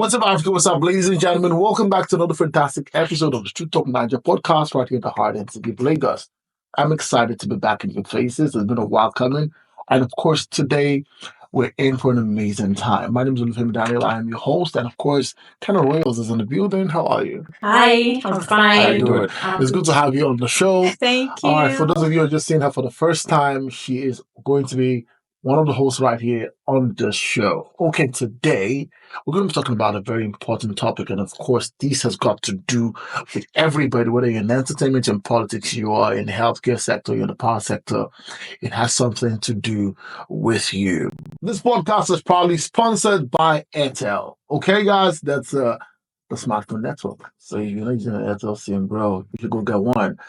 What's up, Africa? What's up, ladies and gentlemen? Welcome back to another fantastic episode of the Street Talk Niger podcast right here in the heart and city of Lagos. I'm excited to be back in your faces. It's been a while coming. And of course, today we're in for an amazing time. My name is Olufemi Daniel. I am your host. And of course, Kenna Royals is in the building. How are you? Hi, I'm fine. How are you doing? It's good to have you on the show. Thank you. All right, for those of you who are just seeing her for the first time, she is going to be one of the hosts right here on the show. Okay, today we're going to be talking about a very important topic. And of course, this has got to do with everybody, whether you're in entertainment and politics, you are in the healthcare sector, you're in the power sector. It has something to do with you. This podcast is proudly sponsored by Airtel. Okay, guys, that's the smartphone network. So if you're not using an Airtel SIM, bro, you should go get one.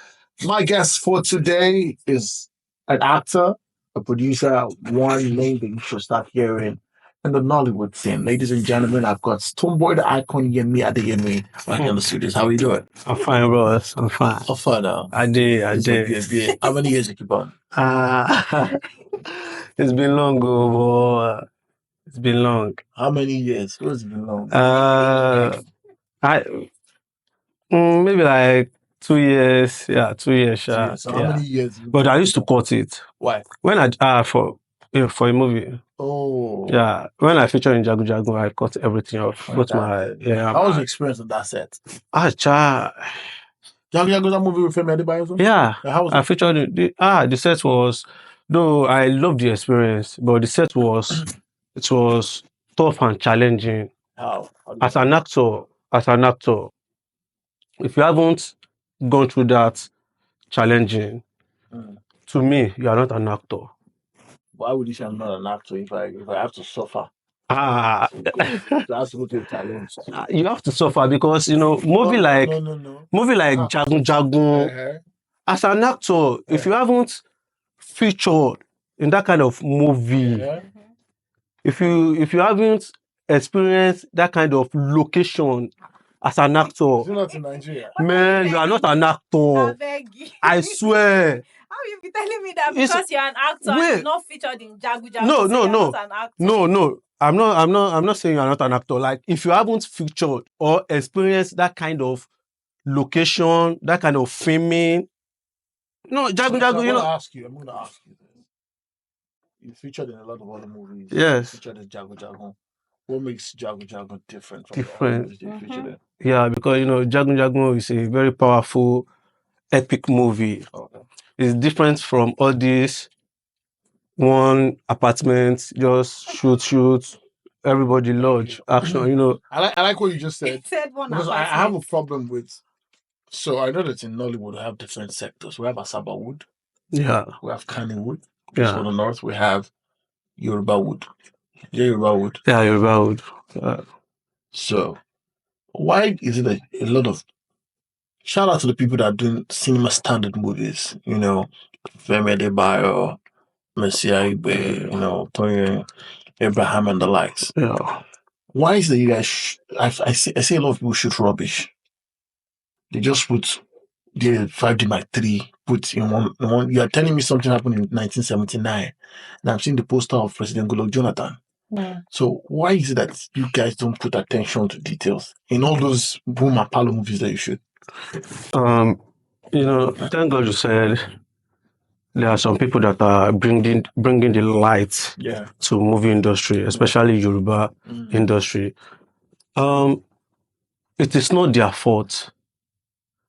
My guest for today is an actor, a producer, one name that you should start hearing in the Nollywood scene. Ladies and gentlemen, I've got StoneBoi, the icon, Yemi Adeyemi, right here in the studios. How are you doing? I'm fine, bro. I'm fine. How far now? I did. Yeah. How many years have you been? It's been long, but it's been long. How many years? It has been long. Maybe like 2 years. Yeah, 2 years. So how many years? But I used to cut it. Why? When I for a movie. Oh. Yeah, when I featured in Jagu Jagu, I cut everything off. How was your experience on that set? Jagu Jagu, that movie with Femi Adebayo? Yeah. How was I featured in the set was, though I loved the experience, but the set was tough and challenging. How As an actor, if you haven't gone through that challenging, to me, you are not an actor. Why would you say I'm not an actor if I have to suffer? You have to go to the challenge. You have to suffer because movie like Jagun Jagun. As an actor, if you haven't featured in that kind of movie, if you haven't experienced that kind of location as an actor, you're not in Nigeria. Man, you are not an actor. I swear. How you be telling me that because you're an actor and you're not featured in Jagu Jagu? No. Not an actor? No. I'm not saying you're not an actor. Like if you haven't featured or experienced that kind of location, that kind of filming. No, Jagu Jagu, I'm gonna ask you this. You featured in a lot of other movies. Yes. You featured in Jagu Jagu. What makes Jagu Jagu different from Different. the other movies you featured in? Yeah, because Jagu Jagu is a very powerful, epic movie. Okay. It's different from all these one apartment, just shoot, everybody lodge, action, I like what you just said. Said one because apartment. I have a problem with. So I know that in Nollywood we have different sectors. We have Asaba Wood. Yeah. We have Kani Wood. Yeah. For the north, we have Yoruba Wood. Yeah, Yoruba Wood. Yeah, Yoruba Wood. So why is it a lot of shout out to the people that are doing cinema standard movies, Femi Adebayo, Messiah Ibe, Tony Abraham and the likes. Yeah. Why is it you guys I see a lot of people shoot rubbish. They just put the 5D Mark III put in one. You are telling me something happened in 1979, and I'm seeing the poster of President Goodluck Jonathan. Yeah. So why is it that you guys don't put attention to details in all those boom and palo movies that you shoot? Thank God you said there are some people that are bringing the light to movie industry, especially Yoruba industry. It is not their fault.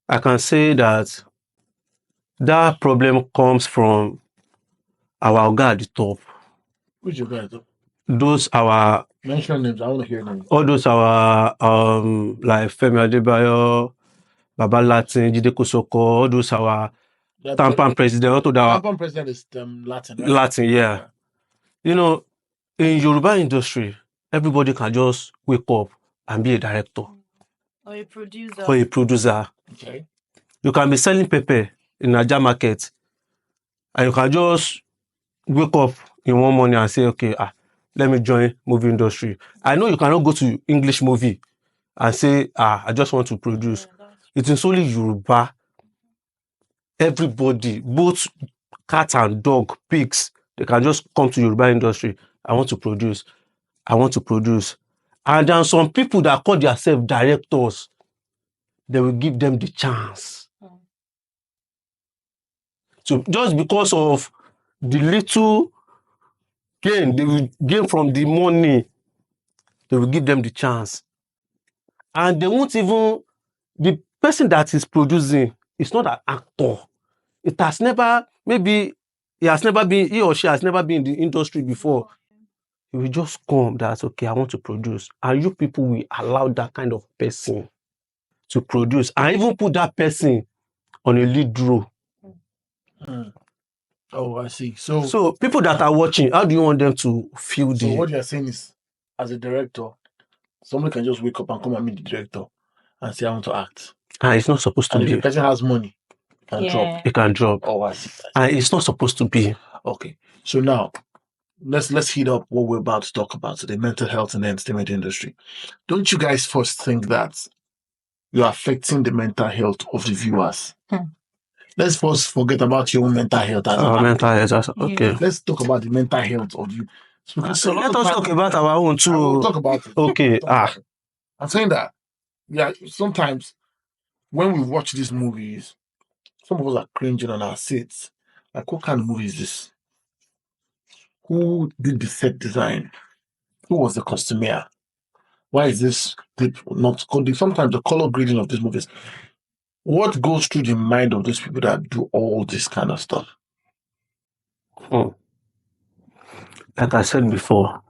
I can say that problem comes from our Oga at the top. Which you guys do? Those our mention names. I want to hear names. All those our like Femi Adebayo, Baba Latin, Jide Kosoko, all those our Tampan president. Tampan president is Latin. Right? Latin, yeah. In Yoruba industry, everybody can just wake up and be a director. Or a producer. Okay. You can be selling pepper in Naija market, and you can just wake up in one morning and say, okay, let me join movie industry. I know you cannot go to English movie and say, I just want to produce. It is only Yoruba. Everybody, both cat and dog, pigs, they can just come to Yoruba industry. I want to produce. And then some people that call themselves directors, they will give them the chance. So just because of the little gain they will gain from the money, they will give them the chance. And they won't even, the person that is producing is not an actor. It has never, maybe he or she has never been in the industry before. He will just come, that's okay, I want to produce. And you people will allow that kind of person to produce and even put that person on a lead role. Oh, I see. So people that are watching, how do you want them to feel So what you're saying is, as a director, someone can just wake up and come and meet the director and say, I want to act. And it's not supposed to And be. if the person has money, it can drop. It can drop. Oh, I see. And it's not supposed to be. Okay. So now, let's heat up what we're about to talk about, so the mental health in the entertainment industry. Don't you guys first think that you're affecting the mental health of the viewers? Let's first forget about your own mental health. Mental health, okay. Let's talk about the mental health of you. So let us talk about our own too. We'll talk about it. Okay. I'm saying that, yeah, sometimes when we watch these movies, some of us are cringing on our seats. Like, what kind of movie is this? Who did the set design? Who was the costumier? Why is this not coding? Sometimes the color grading of these movies. What goes through the mind of those people that do all this kind of stuff? Like I said before,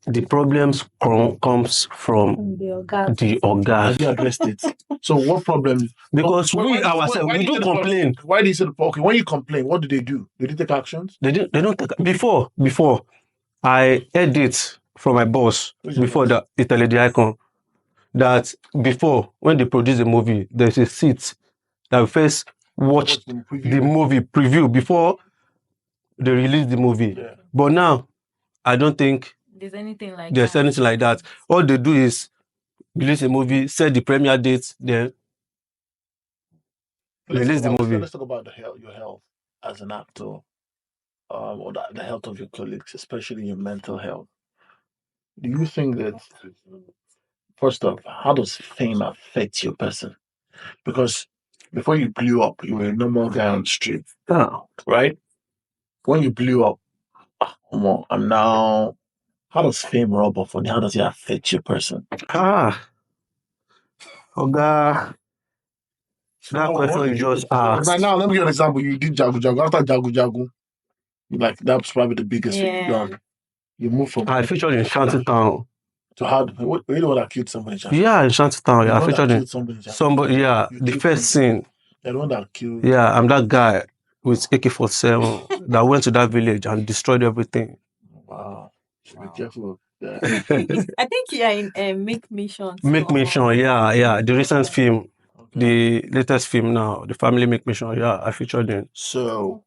the problems comes from the organ. Have you addressed it? So what problem? Because we ourselves, we do complain. Why do you say okay? When you complain, what do? They take actions? They don't take. Before I heard it from my boss, before the Italy icon, that before when they produce a movie, there's a seat that we first watch the movie preview before they release the movie. Yeah. But now, I don't think there's anything like that. All they do is release a movie, set the premiere date, then release the movie. Let's talk about your health as an actor, or the health of your colleagues, especially your mental health. Do you think that, first off, how does fame affect your person? Because before you blew up, you were a normal guy on the street, right? When you blew up, I'm now. How does fame rub off on you? How does it affect your person? That question you just asked. Right now, let me give you an example. You did Jagu Jagu. After Jagu Jagu, that's probably the biggest thing you've done. You moved from. I featured in Shantytown. So were you the one that killed somebody in Shantytown? Yeah, in Shantytown. Yeah, I featured in somebody. Yeah, the first scene. You're the one that killed. Yeah, I'm that guy with AK-47 that went to that village and destroyed everything. Wow. Be careful. Yeah. I think you're in Make Mission. Make Mission, yeah. The recent film, the latest film now, the Family Make Mission, yeah, I featured in. So,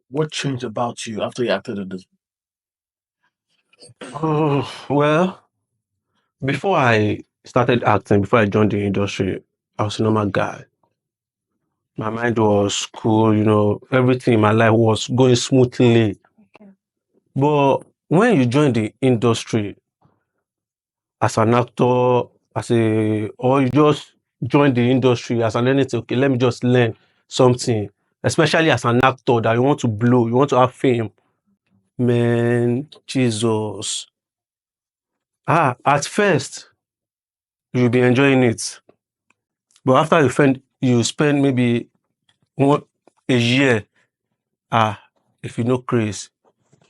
what changed about you after you acted in this? Oh, well, before I started acting, before I joined the industry, I was a normal guy. My mind was cool, everything in my life was going smoothly. Okay. But when you join the industry as an actor, or you just join the industry as an anything, okay, let me just learn something, especially as an actor that you want to blow, you want to have fame. Man, Jesus. At first, you'll be enjoying it. But after you spend maybe a year, if you know craze,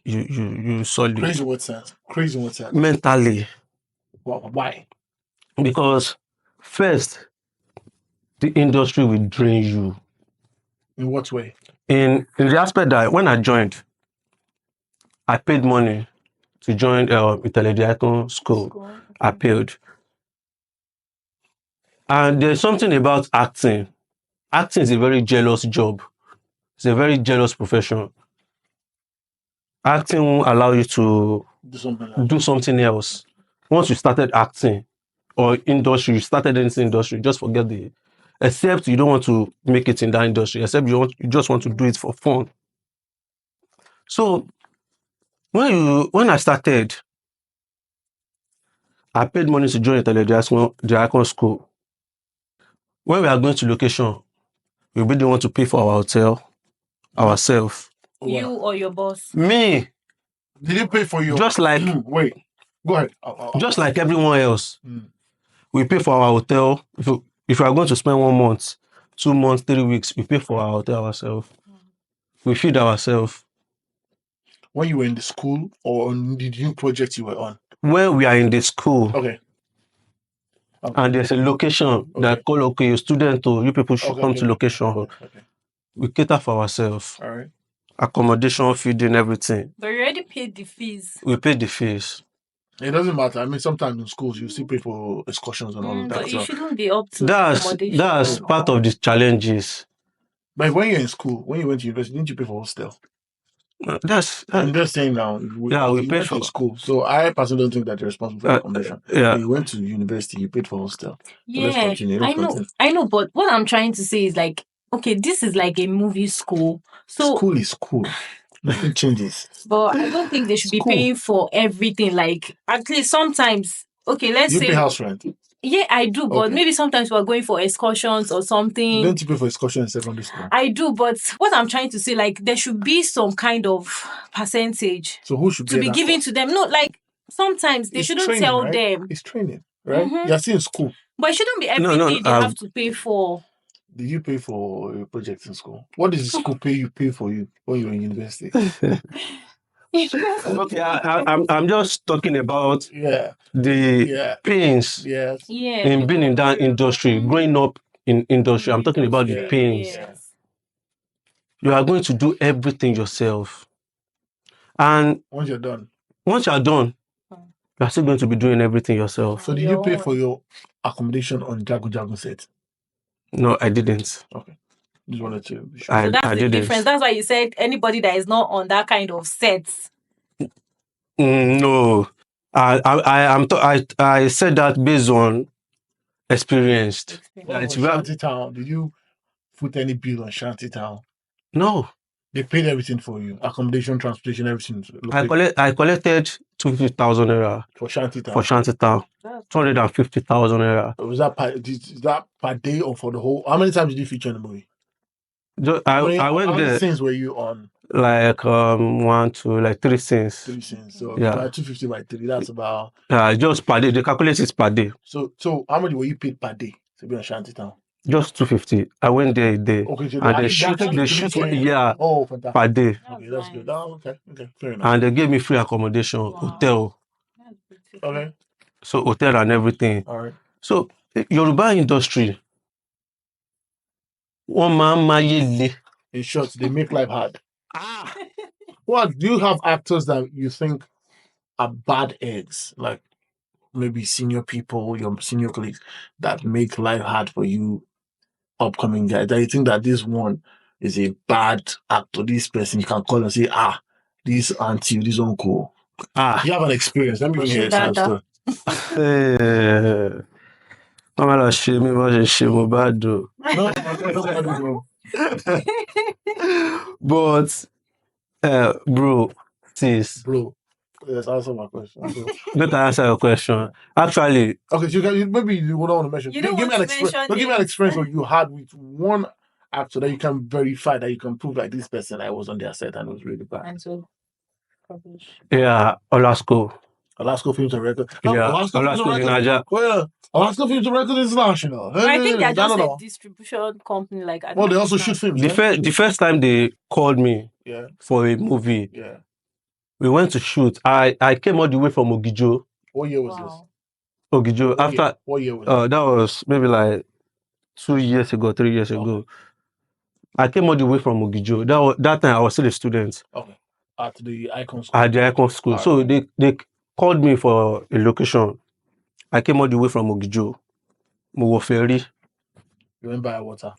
you solid. Crazy in what sense? Crazy in what sense? Mentally. Why? Because first, the industry will drain you. In what way? In the aspect that when I joined, I paid money to join Italy school. Okay. I paid. And there's something about acting. Acting is a very jealous job. It's a very jealous profession. Acting won't allow you to do something else. Once you started acting or you started in this industry, just forget except you don't want to make it in that industry, except you just want to do it for fun. So when I started, I paid money to join the icon school. When we are going to location, we really want to pay for our hotel ourselves. You or your boss? Me. Did you pay for your... Just like... Wait, go ahead. Just like everyone else. We pay for our hotel. If we are going to spend 1 month, 2 months, 3 weeks, we pay for our hotel ourselves. We feed ourselves. When you were in the school or on the new project you were on? When we are in the school. Okay. And there's a location that call, okay, you student or you people should come to location. Okay. We cater for ourselves. All right. Accommodation, feeding, everything. But you already paid the fees. We paid the fees. It doesn't matter. I mean, sometimes in schools you still pay for excursions and all of that. But you shouldn't be up to accommodation. That's part of the challenges. But when you're in school, when you went to university, didn't you pay for hostel? I'm just saying now. We paid for school. So I personally don't think that you're responsible for accommodation. When you went to university, you paid for hostel. Yeah, so I know. But what I'm trying to say is like, okay, this is like a movie school. So school is school. Nothing changes. But I don't think they should be paying for everything. Like at least sometimes. Okay, let's say you pay house rent. Yeah, I do, but maybe sometimes we're going for excursions or something. Don't you pay for excursions in secondary school? I do, but what I'm trying to say, like, there should be some kind of percentage. So who should to be given to them? No, like sometimes they shouldn't tell them. It's training, right? You're still in school. But it shouldn't be everything they have to pay for. Did you pay for your projects in school? What does the school pay for you when you're in university? Okay, I'm just talking about the pains in being in that industry, growing up in industry. I'm talking about the pains. You are going to do everything yourself. And once you're done, you are still going to be doing everything yourself. So did you pay for your accommodation on Jago set? No, I didn't. Okay. Just wanted to be sure. So that's the difference. That's why you said anybody that is not on that kind of set. No, I said that based on experience. Shantytown. Did you put any bill on Shantytown? No. They paid everything for you. Accommodation, transportation, everything. I collected 250,000 naira for Shantytown. 250,000 naira. Was that per day or for the whole? How many times did you feature in the movie? I went there. How many scenes were you on? Like 1 to like 3 scenes. 3 scenes. So 250 by 3. That's about. Just per day. They calculate it per day. So how much were you paid per day to be on Shantytown? Just 250. I went there a day. Okay, so and they shoot per day. Okay, that's good. Oh, okay, fair enough. And they gave me free accommodation, hotel. Okay. So hotel and everything. All right. So Yoruba industry. In short, they make life hard. What do you have actors that you think are bad eggs? Like maybe senior people, your senior colleagues that make life hard for you upcoming guys, that you think that this one is a bad actor, this person you can call and say, this auntie, this uncle. You have an experience. Let me hear your story. But bro, sis. Bro. Yes, answer my question. Let me answer your question. Actually, okay, so maybe you don't want to mention. Give me an experience what you had with one actor that you can verify, that you can prove like this person I was on their set and it was really bad. And so, Olasco Films and Records. Olasco in Nigeria. Well, Olasco Films and Records International. I think they're just a distribution company. Like, they also shoot films. The first time they called me for a movie, we went to shoot. I came all the way from Ogijo. What year was this? Ogijo. What year was that? That was maybe like 2 years ago, 3 years ago. I came all the way from Ogijo. That time I was still a student. Okay. At the Icon School. At the Icon School. So they called me for a location. I came all the way from Ogijo. Mowo Ferry. You went by water?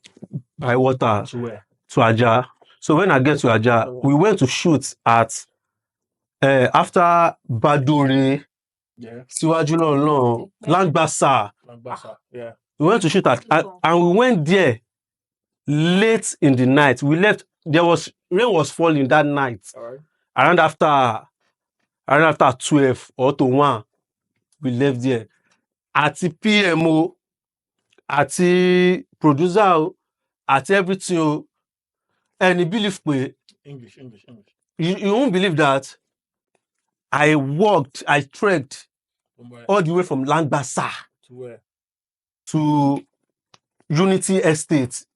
By water. To where? To Aja. So when I get to Aja, we went to shoot at after Badore. Yeah. Siwaju Lon, Langbasa. Yeah. We went to shoot at and we went there late in the night. We left. Rain was falling that night. All right. Around after 12 or to 1. we left there. Àti PM o, àti producer o, àti everything o. And you believe pé English. you won't believe that I trekked all the way from Langbasa To where? to Unity Estate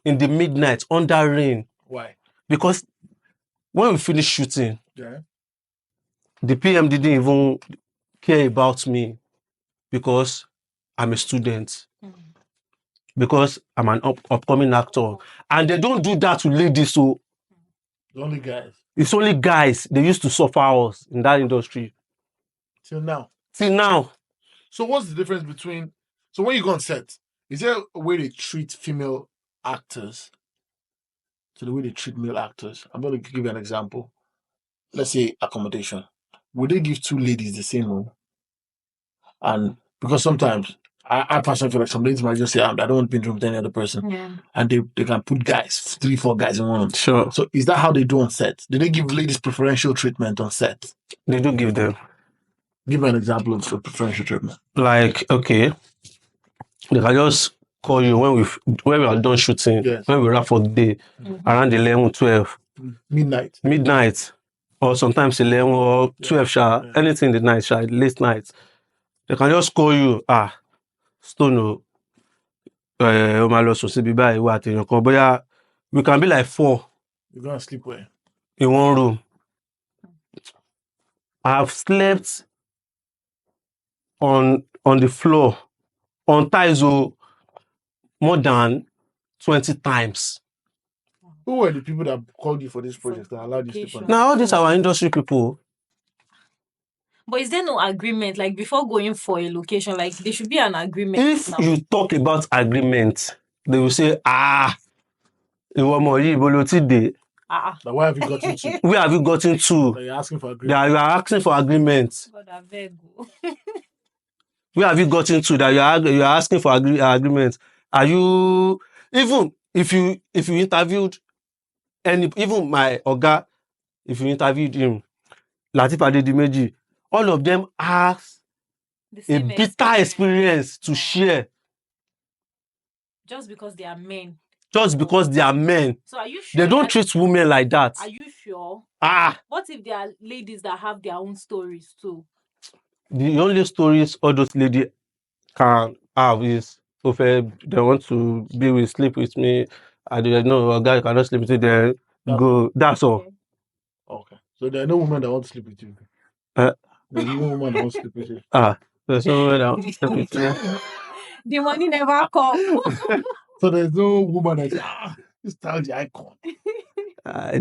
in the midnight under rain. Why? Because when we finished shooting, Yeah. the PM didn't even care about me because I'm a student. Because I'm an upcoming actor. And they don't do that to ladies, so Only guys. it's only guys. They used to suffer us in that industry. Till now. So what's the difference between... So when you go on set, is there a way they treat female actors to the way they treat male actors? I'm going to give you an example. Let's say accommodation. Would they give two ladies the same room? And because sometimes I personally feel like some ladies might just say, I don't want to be in the room with any other person. Yeah. And they can put guys, 3-4 guys in one room. Sure. So is that how they do on set? Do they give ladies preferential treatment on set? They do give them. Give me an example of the preferential treatment. Like, okay, they can just call you when we are done shooting, Yes. when we wrap for the day, around 11, 12. Midnight. Or sometimes 11 or 12, anything in the night, late night. They can just call you, Stone, we can be like 4. You're going to sleep where? In one room. I've slept on the floor, on tiles, more than 20 times. Who were the people that called you for this project that allowed you to sleep on? Now, all these are our industry people. But is there no agreement? Like before going for a location, like there should be an agreement. If you talk about agreement, they will say, why have you gotten to? Where have you gotten to? That you're asking for agreement. That you are asking for agreement. God, I beg you. Where have you gotten to that you are asking for agreement? Are you, even if you interviewed even my Oga, if you interviewed him, Lateef Adedimeji, all of them have a bitter experience to share. Just because they are men. So are you sure? They don't treat women like that. Are you sure? What if there are ladies that have their own stories too? The only stories all those ladies can have is they want to sleep with me. I don't know, a guy cannot sleep with you, then go. That's all. Okay. So there are no women that want to sleep with you. There's no woman that wants to sleep with you. There's no woman that wants to sleep with you. The money never come. So there's no woman that says, this child the icon.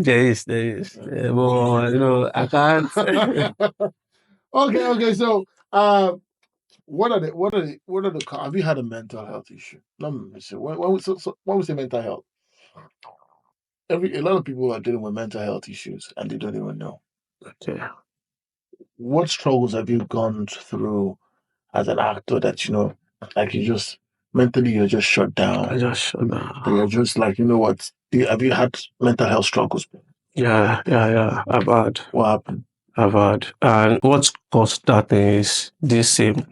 There is. But, I can't. Okay. So, what are the? Have you had a mental health issue? Let me see. When we say mental health, a lot of people are dealing with mental health issues and they don't even know. Okay. What struggles have you gone through as an actor that like you just mentally you're just shut down? I just shut down. You're just like, what? Have you had mental health struggles? Yeah. I've had. What happened? I've had. And what caused that thing is this same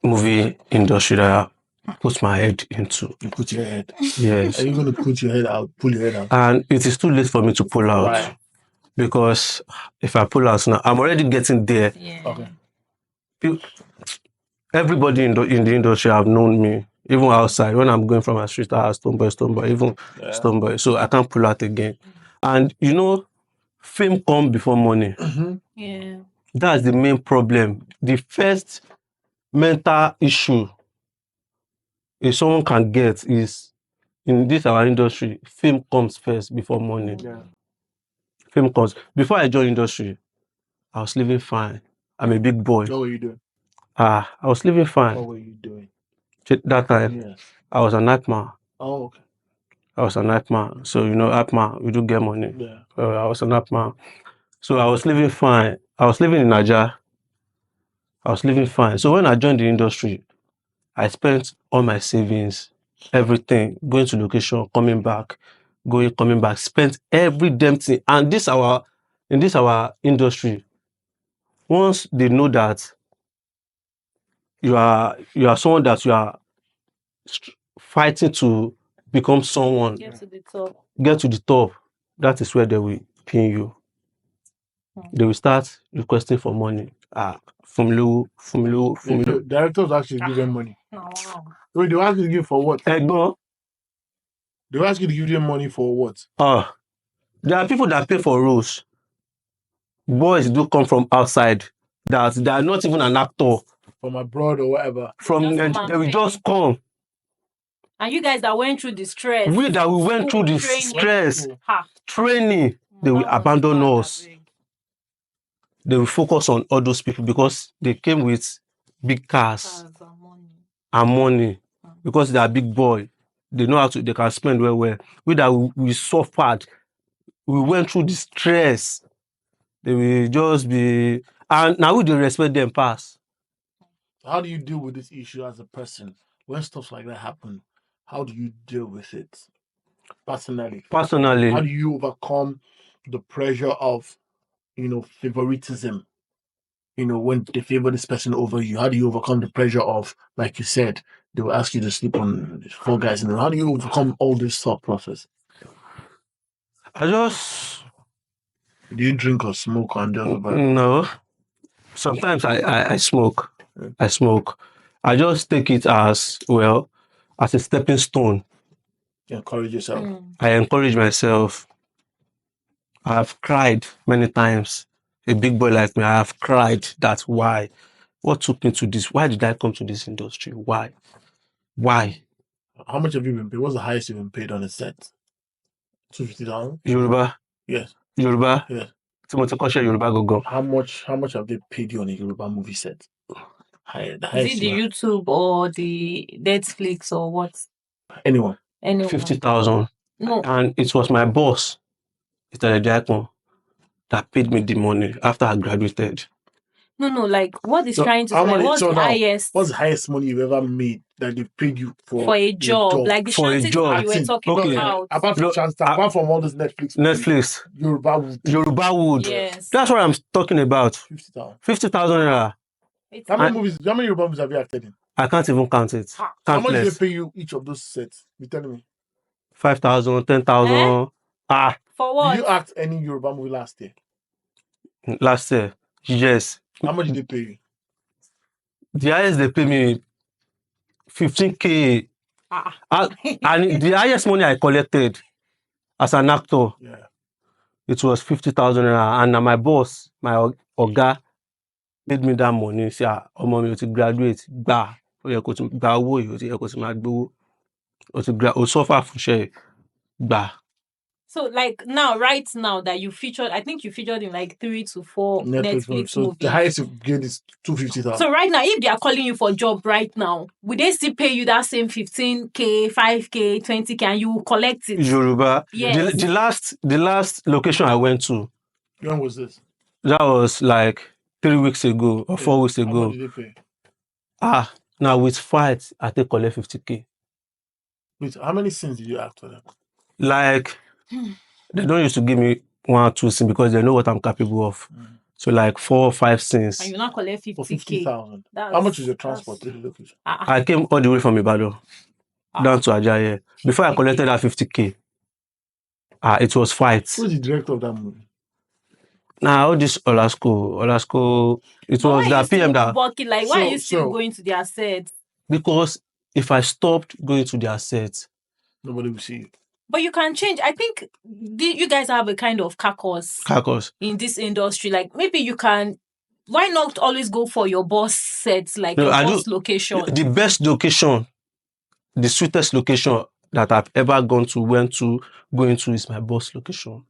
movie industry that I put my head into. You put your head? Yes. Are you going to pull your head out? And it is too late for me to pull out. Why? Because if I pull out now, I'm already getting there. Yeah. Okay. Everybody in the industry have known me, even outside. When I'm going from my street, I have StoneBoi, even StoneBoi. So I can't pull out again. And fame comes before money. Mm-hmm. Yeah. That's the main problem. The first mental issue if someone can get is, in this our industry, fame comes first before money. Yeah. Fame comes. Before I joined industry, I was living fine. I'm a big boy. What were you doing? I was living fine. What were you doing? That time, Yes. I was a nightmare. Oh, okay. I was a nightmare. So, nightmare, we do get money. Yeah. I was a nightmare. So I was living fine. I was living in Nigeria. I was living fine. So when I joined the industry, I spent all my savings, everything, going to location, coming back, coming back, spent every damn thing. And in this our industry, once they know that you are someone that you are fighting to become someone. Get to the top. Get to the top. That is where they will pin you. They will start requesting for money. From low. Directors actually give them money. Wow. Wait, they ask you to give for what? No. They ask you to give them money for what? There are people that pay for roles. Boys do come from outside that they are not even an actor. From abroad or whatever. They will just come. And you guys that went through the stress. We went through the stress, training, they will abandon us. They will focus on all those people because they came with big cars and money. Because they are big boy. They know they can spend well. We suffered. We went through the stress. They will just be, and now we don't respect them pass. How do you deal with this issue as a person? When stuff like that happen, how do you deal with it? Personally. How do you overcome the pressure of, favoritism? When they favor this person over you, how do you overcome the pressure of, like you said, they will ask you to sleep on 4 guys? How do you overcome all this thought process? Do you drink or smoke on the other? No. Sometimes I smoke. I smoke. I just take it as a stepping stone. You encourage yourself. I encourage myself. I have cried many times. A big boy like me, I have cried. That's why. What took me to this? Why did I come to this industry? Why? How much have you been paid? What's the highest you've been paid on a set? 250,000? Yoruba? Yes. Yoruba? Yes. Yoruba. How much have they paid you on a Yoruba movie set? Is it the YouTube or the Netflix or what? Anyone. 50,000. No. And it was my boss, that paid me the money after I graduated. No, like what is trying to say? What's the highest? What's the highest money you've ever made that they paid you for a job? Like the chances you were talking about. Apart from all this Netflix. Yorubawood. Yes. That's what I'm talking about. 50,000 naira. How many Yoruba movies have you acted in? I can't even count it. How much did they pay you each of those sets? You telling me? 5,000, 10,000. For what? Did you act any Yoruba movie last year? Last year, yes. How much did they pay you? The highest they pay me 15K. And the highest money I collected as an actor, it was 50,000 naira. And my boss, my oga, paid me that money. Say, "Omo, to graduate, suffer for share, So, like right now that you featured, I think you featured in like 3 to 4 Netflix movies. So the highest you get is 250,000. So right now, if they are calling you for a job right now, would they still pay you that same 15K, 5K, 20K, and you will collect it? Yoruba. Yes. The last location I went to. When was this? That was like 3 weeks ago or 4 weeks ago. How much did they pay? Now with fights, I take collect 50K. Wait, how many scenes did you act for them? Like, they don't used to give me 1 or 2 scenes because they know what I'm capable of. So like 4 or 5 scenes. And you not collect 50K. For 50,000. How much is your transport to the location? I came all the way from Ibadan down to Ajayi. Before I collected that 50K, it was fights. Who's the director of that movie? All this Olasco, it was that PM that. Why are you still going to their set? Because if I stopped going to their set, nobody will see you. But you can change. I think you guys have a kind of carcass in this industry. Like maybe you can. Why not always go for your boss sets, like your boss location? The best location, the sweetest location that I've ever going to is my boss location.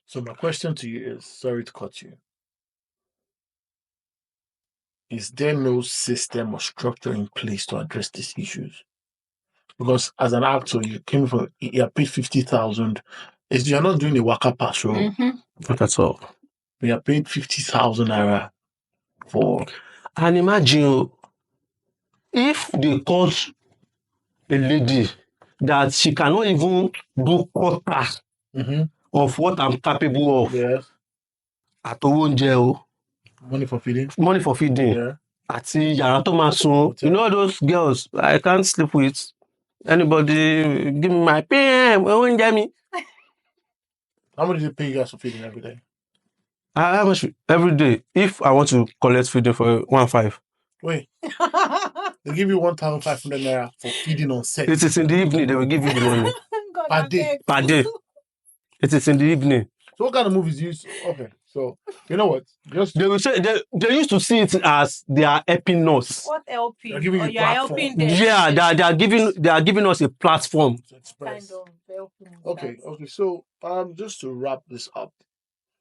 So my question to you is, sorry to cut you. Is there no system or structure in place to address these issues? Because as an actor, you're paid 50,000. You're not doing a waka pass role. Not at all. You're paid 50,000 naira for. And imagine if they call a lady that she cannot even do quarter of what I'm capable of. Yes. At Owonje. Money for feeding. Yeah. Àti yàrá tó máa sùn. You know those girls I can't sleep with. Anybody give me my PM, oúnjẹ mi. How much do you pay you guys for feeding every day? How much every day? If I want to collect feeding for 1,500. Wait. They give you 1,500 naira for feeding on set. It is in the evening they will give you the money. Per day. Per day. It is in the evening. So what kind of movies do you okay, so you know what? They will say they used to see it as they are helping us. What helping? They're giving you You're helping them. Yeah, they are giving us a platform. To express. Kind of helping. Okay. So just to wrap this up,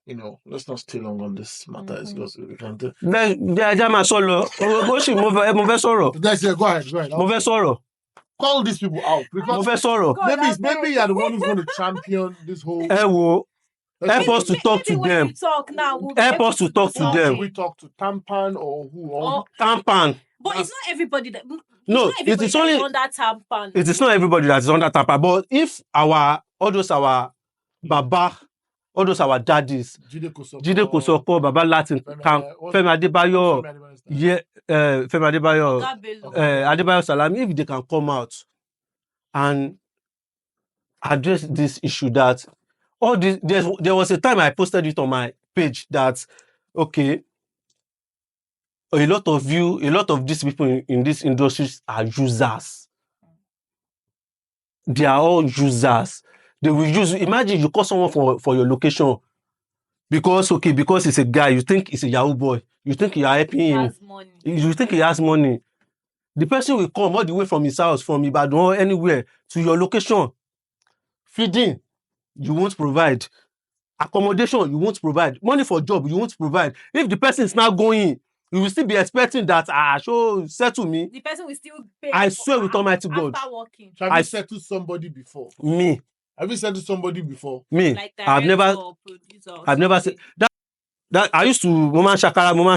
you know, let's not stay long on this matter. It's because we can do. Go ahead. Call these people out because maybe you're the one who's going to champion this whole. Help us to talk to them. Help us to talk to them. We talk to Tampan or who? Tampan. But it's not everybody that. No, it is only under Tampan. It is not everybody that is under Tampan. But if our Baba, all those our daddies, Jide Kosoko, Baba Latin, Femi Adebayo, Femi Adebayo, Adebayo Salami, if they can come out and address this issue that all this, there was a time I posted it on my page that okay, a lot of these people in these industries are users. They are all users. They will use. Imagine you call someone for your location because it's a guy. You think it's a Yahoo boy. You think you are helping him. You think he has money. The person will come all the way from his house, from Ibadan or anywhere to your location. Feeding, you won't provide. Accommodation, you won't provide. Money for job, you won't provide. If the person is now going, you will still be expecting that settle me. The person will still pay. I swear with Almighty God. After working. Have you settled somebody before? Me. Have you settled somebody before? Me. Like I've never said that. I used to Moman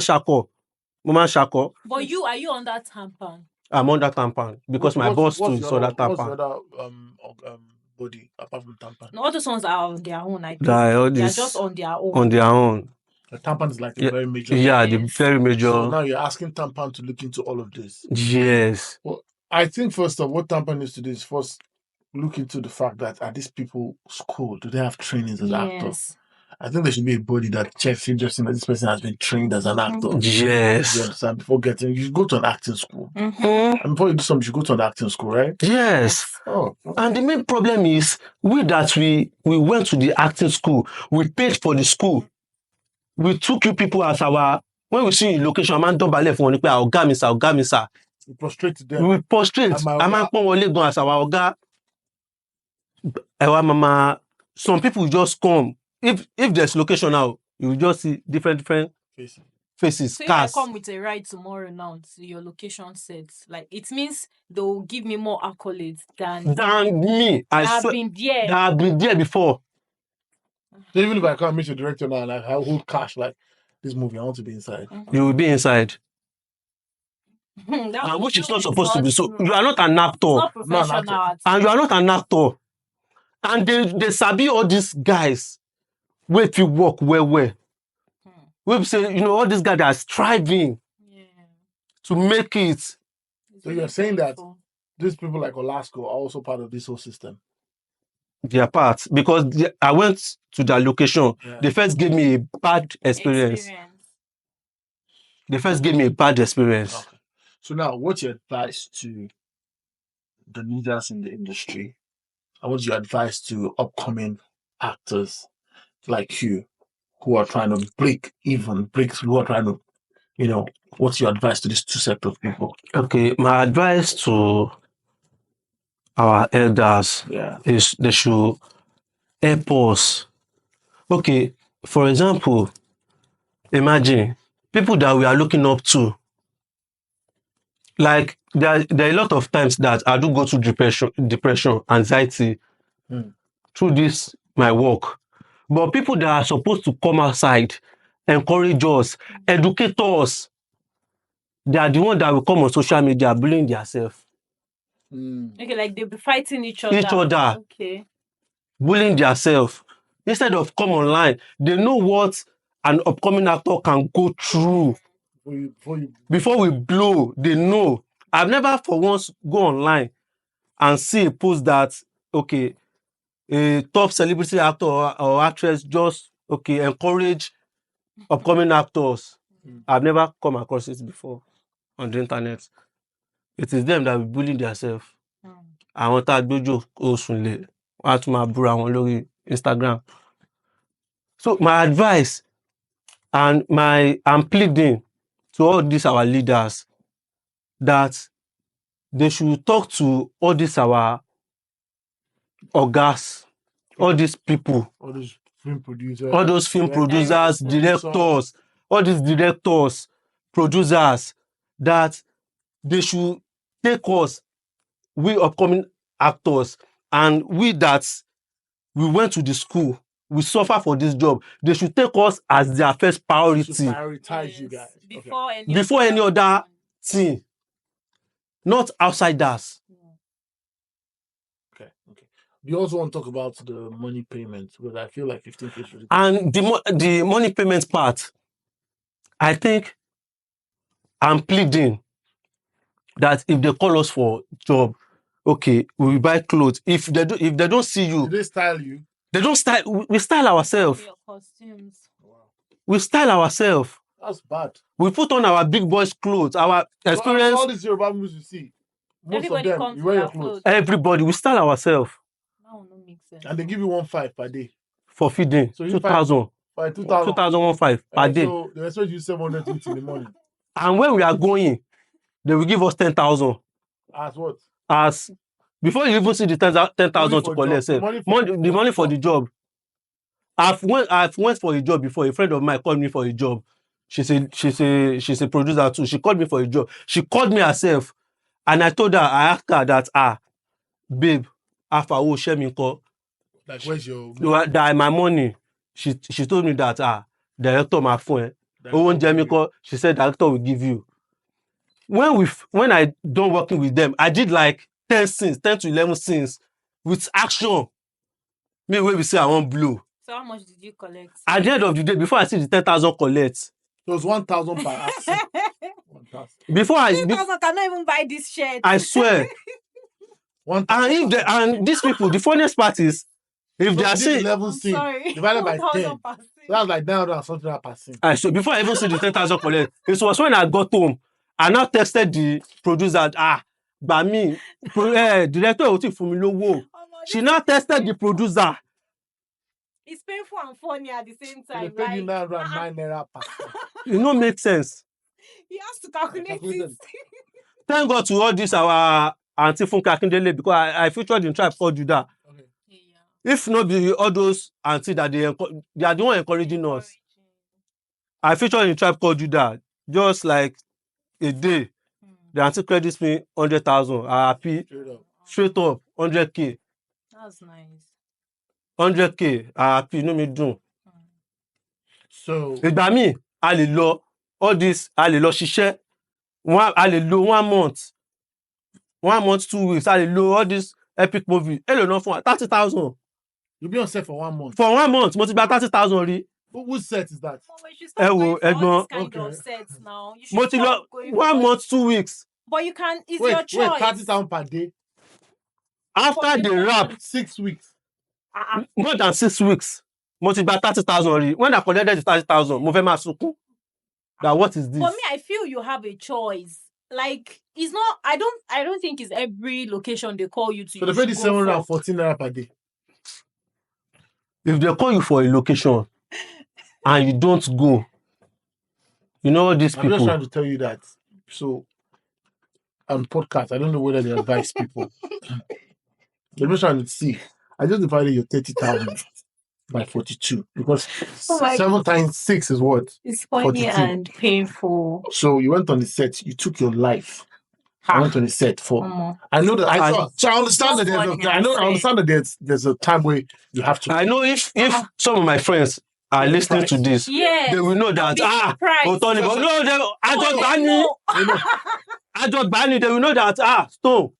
Shako. But are you on that Tampan? I'm on that Tampan because my boss too is on that Tampan. What's the other body apart from Tampan? No, all those ones are on their own. I think they're just on their own. On their own. The Tampan is like a very major. Yeah, the very major. So now you're asking Tampan to look into all of this. Yes. Well, I think first of all, what Tampan needs to do is first look into the fact that at these people school, do they have trainings as actors? I think there should be a body that checks just that this person has been trained as an actor. Yes. You understand? Before you should go to an acting school. Mm-hmm. And before you do something, you should go to an acting school, right? Yes. Oh. Okay. And the main problem is we went to the acting school, we paid for the school. We took you people as when we see in location, man don't believe for our Oga. We prostrate to them. We prostrate. As our Oga. Mama, some people just come. If there's location now, you will just see different faces. So if I come with a ride tomorrow now to your location set, like it means they'll give me more accolades than me. I've been there before. So even if I can't meet your director now, like I hold cash, like this movie, I want to be inside. Mm-hmm. You will be inside. Which is not supposed to be so. You are not an actor. It's not professional. And you are not an actor. And they sabi all these guys. Wait, you work well. We say, all these guys are striving to make it. So you're saying that these people like Olasco are also part of this whole system? They are part because I went to their location. Yeah. They first gave me a bad experience. Okay. So now, what's your advice to the leaders in the industry? And what's your advice to upcoming actors like you who are trying to break through, who are trying to, what's your advice to these two sets of people? Okay, my advice to our elders is they should help us. Okay, for example, imagine people that we are looking up to. Like there are a lot of times that I do go through depression, anxiety through this my work. But people that are supposed to come outside, encourage us, educate us, they are the ones that will come on social media bullying themselves. Okay, like they'll be fighting each other. Okay. Bullying themselves. Instead of come online, they know what an upcoming actor can go through. Before we blow, they know. I've never for once go online and see a post that, okay, a top celebrity actor or actress just, okay, encourage upcoming actors. I've never come across it before on the internet. It is them that will bully themselves. Àwọn tá gbójú oṣùn lè wọ́n á tún máa búra wọn lórí Instagram. So my advice and I'm pleading to all these our leaders that they should talk to all these our ogas, all these people, all these film producers, all those film producers, directors, all these directors, producers, that they should take us, we upcoming actors, and we that we went to the school, we suffer for this job. They should take us as their first priority. Prioritize you guys before any other thing, not outsiders. Okay. You also want to talk about the money payments, because I feel like 15K. And the money payment part, I think I'm pleading that if they call us for job, okay, we will buy clothes. If they don't see you, do they style you? They don't style. We style ourselves. Your costumes. Wow. We style ourselves. That's bad. We put on our big boys' clothes. Our experience. So all these Yoruba movies you see, everybody of them, you wear your clothes. Everybody, we style ourselves. That will not make sense. And they give you 1.5 per day for feeding. So 2,000. 2,015 per day. So they expect you 700 to eat in the morning. And when we are going, they will give us 10,000. As what? As before you even see the 10,000 to collect, the money for the job. I've went for a job before. A friend of mine called me for a job. She's a producer too. She called me for a job. She called me herself, and I asked her that, babe, share me call. Like, where's your that my money? She told me that director my phone. She said director will give you. When I done working with them, I did like 10 to 11 scenes with action. Me where we say I want blue. So how much did you collect? At the end of the day, before I see the 10,000 collect. It was 1,000 per action. 10,000 cannot even buy this shirt. I swear. And these people, the funniest part is, if they are saying 11 scenes divided by 10, so that's like 900 something per scene. So before I even see the 10,000 collect, it was when I got home, I now texted the producer, director, she now texted the producer. It's painful and funny at the same time. They pay you 909 naira per scene. It don't make sense. He has to calculate it. Thank God to all this our Auntie Funke Akindele, because I featured in Tribe Called Judah. Okay. Yeah. If not be all those auntie that they are the one encouraging us. I featured in Tribe Called Judah just like a day. The auntie credits me 100,000. I happy. Straight up 100K. That's nice. 100K. I happy. No me do. So. Ìgbà mi, a lè lọ all this. A lè lọ ṣiṣẹ́. A lè lo 1 month. 1 month, 2 weeks. A lè lo all this epic movie. Hello, no for 30,000. You'll be on set for 1 month. For 1 month, mo ti gba 30,000 rí. Whose set is that? Well, you should start going for all these kind of sets now. You should start going 1 month, 2 weeks. But you can, it's your choice. 30,000 per day. After the rap, 6 weeks. More than 6 weeks. Mo ti gba 30,000 rí. When I collected the 30,000, mo fẹ́ máa sunkún. That what is this? For me, I feel you have a choice. Like, it's not, I don't think it's every location they call you to. So they pay the 714 naira per day. If they call you for a location and you don't go, you know these people. I'm just trying to tell you that. So, on podcast, I don't know whether they advise people. They're just trying to see. I just divided your 30,000 by 42 because 7 times 6 is what? It's funny 42. And painful. So you went on the set. You took your life. I went on the set for. I know that I understand that I understand that there's a time where you have to. I know if some of my friends are listening to this, they will know that they will know that Stone.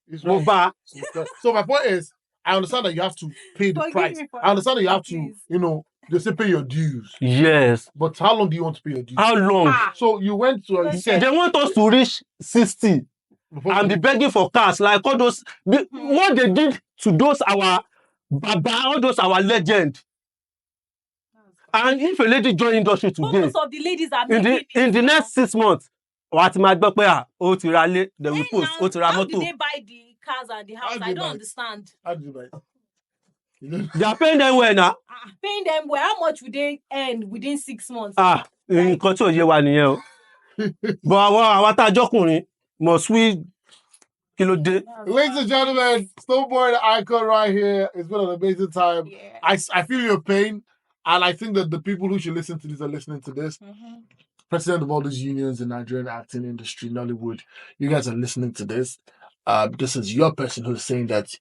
So my point is, I understand that you have to pay the price. I understand that you have to, They say pay your dues. Yes. But how long do you want to pay your dues? How long? So you went to They want us to reach 60 and be begging for cars like all those. What they did to those our baba, all those our legend. And if a lady join industry today, most of the ladies are in the next 6 months, what my gbọ́ pé ó ti ra lé, they will post ó ti ra how mọ́tò. do they buy the cars and the house? I don't understand. How do you buy it? They are paying them well now. Paying them well. How much would they earn within 6 months? Nǹkan tí ò yé wa nìyẹn o. But àwa tá a jọkùnrin must we kí ló dé? Ladies and gentlemen, StoneBoi the icon right here. It's been an amazing time. Yeah. I feel your pain, and I think that the people who should listen to this are listening to this. President of all these unions in Nigerian acting industry, Nollywood, you guys are listening to this. This is your person who's saying that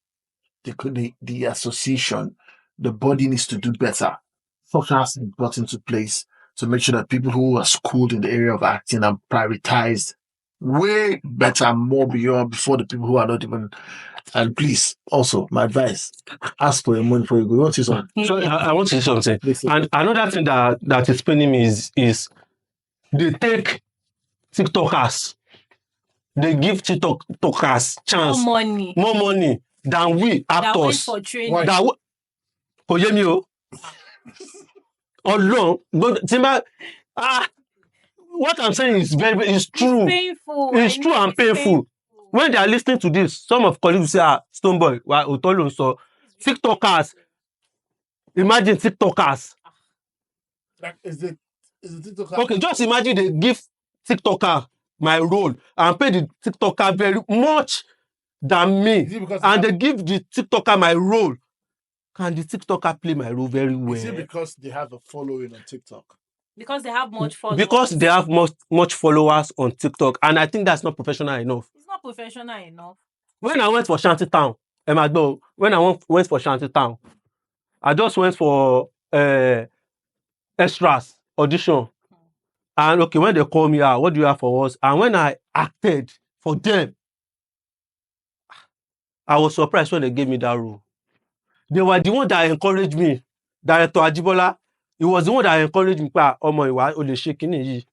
the association, the body needs to do better. Something has to be brought into place to make sure that people who are schooled in the area of acting are prioritized way better, more beyond before the people who are not even. And please, also, my advice, ask for your money before you go. You want to say something? So I want to say something. And another thing that is paining me is they take TikTokers. They give TikTokers chance. More money than we actors. That went for training. Kò yé mi o. Ọlọ́run, what I'm saying is it's true. It's painful. It's true and painful. When they are listening to this, some of colleagues will say, StoneBoi, òótọ́ ló ń sọ. TikTokers. Imagine TikTokers. Like, is it TikToker? Okay, just imagine they give TikToker my role and pay the TikToker very much than me. And they give the TikToker my role. Can the TikToker play my role very well? Is it because they have a following on TikTok? Because they have much followers. Because they have much followers on TikTok. And I think that's not professional enough. It's not professional enough. When I went for Shantytown, when I went for Shantytown, I just went for extras audition. And okay, when they call me out, what do you have for us? And when I acted for them, I was surprised when they gave me that role. They were the one that encouraged me. Director Ajibola, he was the one that encouraged me. Ọmọ ìwà o lè ṣe kíní yìí.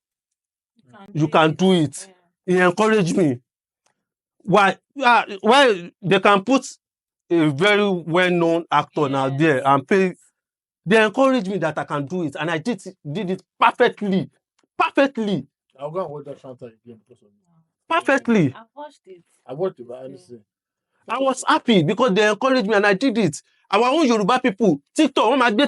You can do it. He encouraged me. Why they can put a very well-known actor now there and pay. They encouraged me that I can do it, and I did it perfectly. Perfectly. I'll go and watch that Shanta again. Perfectly. I've watched it. I watched it, but I didn't see. I was happy because they encouraged me and I did it. Our own Yoruba people, TikTok, wọ́n máa gbé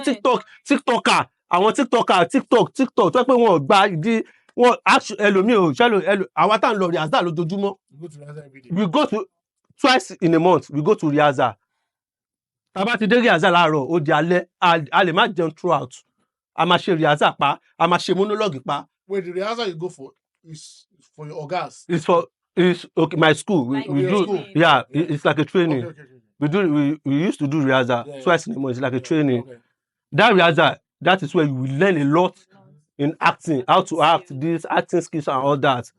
TikToker, àwọn TikTok, tó pé wọ́n gba ìdí, wọ́n ẹlòmíì ò ṣẹlò, àwa tá ń lọ rehearsal lójoojúmọ́. You go to rehearsal every day. We go to twice in a month, we go to rehearsal. Tá bá ti dé rehearsal láàárọ̀, ó di alẹ́, a lè má jẹun throughout. A máa ṣe rehearsal pa, a máa ṣe monologue pa. Wait, the rehearsal you go for is for your organs? It's okay, my school. We do, school. yeah, it's like a training. Okay. We used to do rehearsal twice in a month. It's like a training. Okay. That rehearsal, that is where you will learn a lot in acting, how to act, this acting skills and all that.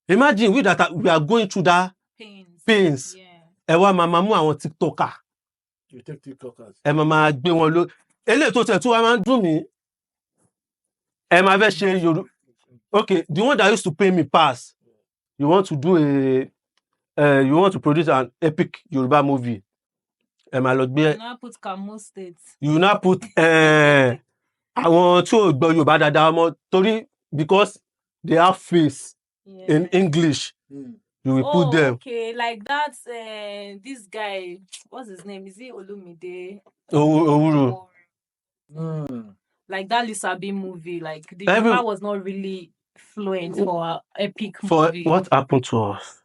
Imagine we are going through that pains. Ẹ wá máa mú àwọn TikToker. You take TikTokers. Ẹ máa gbé wọn lọ. Eléyìí tó tẹ̀ tó wá máa ń dùn mí. Ẹ máa fẹ́ ṣe Yorùbá. Okay, the one that used to pay me pass. You want to do you want to produce an epic Yoruba movie. You now put Kamo State. You now put I want to gbọ́ Yorùbá dáadáa mọ́ torí because they have face in English. You will put them. Okay, like that's this guy. What's his name? Is it Olumide? Owuru. Like that Sabi movie. Like the Yoruba was not really fluent for an epic movie. What happened to us?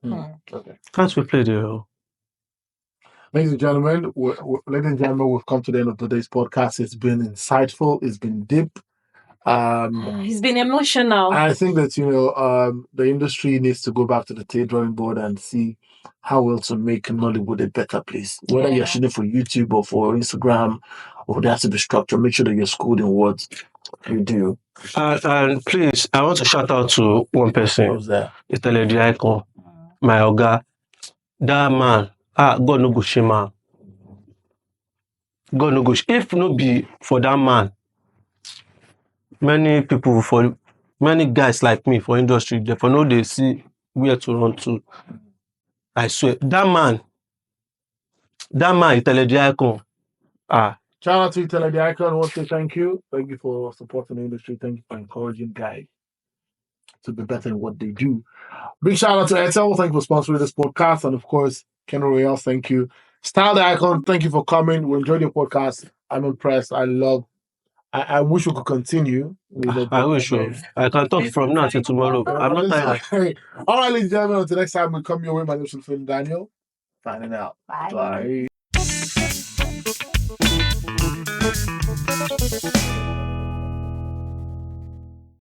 Okay. Can't we play the Ladies and gentlemen, we've come to the end of today's podcast. It's been insightful. It's been deep. It's been emotional. I think that the industry needs to go back to the drawing board and see how well to make Nollywood a better place. Whether you're shooting for YouTube or for Instagram, or there has to be structure. Make sure that you're schooled in what you do. And please, I want to shout out to one person. Who's that? It's the lady icon. My oga. That man. God no go shame. God no go. If no be for that man, many people many guys like me for industry, therefore no they see where to run to. I swear, that man, Intelligent Icon. Shout out to Intelligent Icon. I want to say thank you. Thank you for supporting the industry. Thank you for encouraging guys to be better in what they do. Big shout out to Etel. Thank you for sponsoring this podcast. And of course, Ken Royale, thank you. Style the Icon, thank you for coming. We enjoyed your podcast. I'm impressed. I wish we could continue. I wish so. I can talk from now till tomorrow. I'm not tired. All right, ladies and gentlemen, until next time we come your way. My name is Phil Daniel. Signing out. Bye.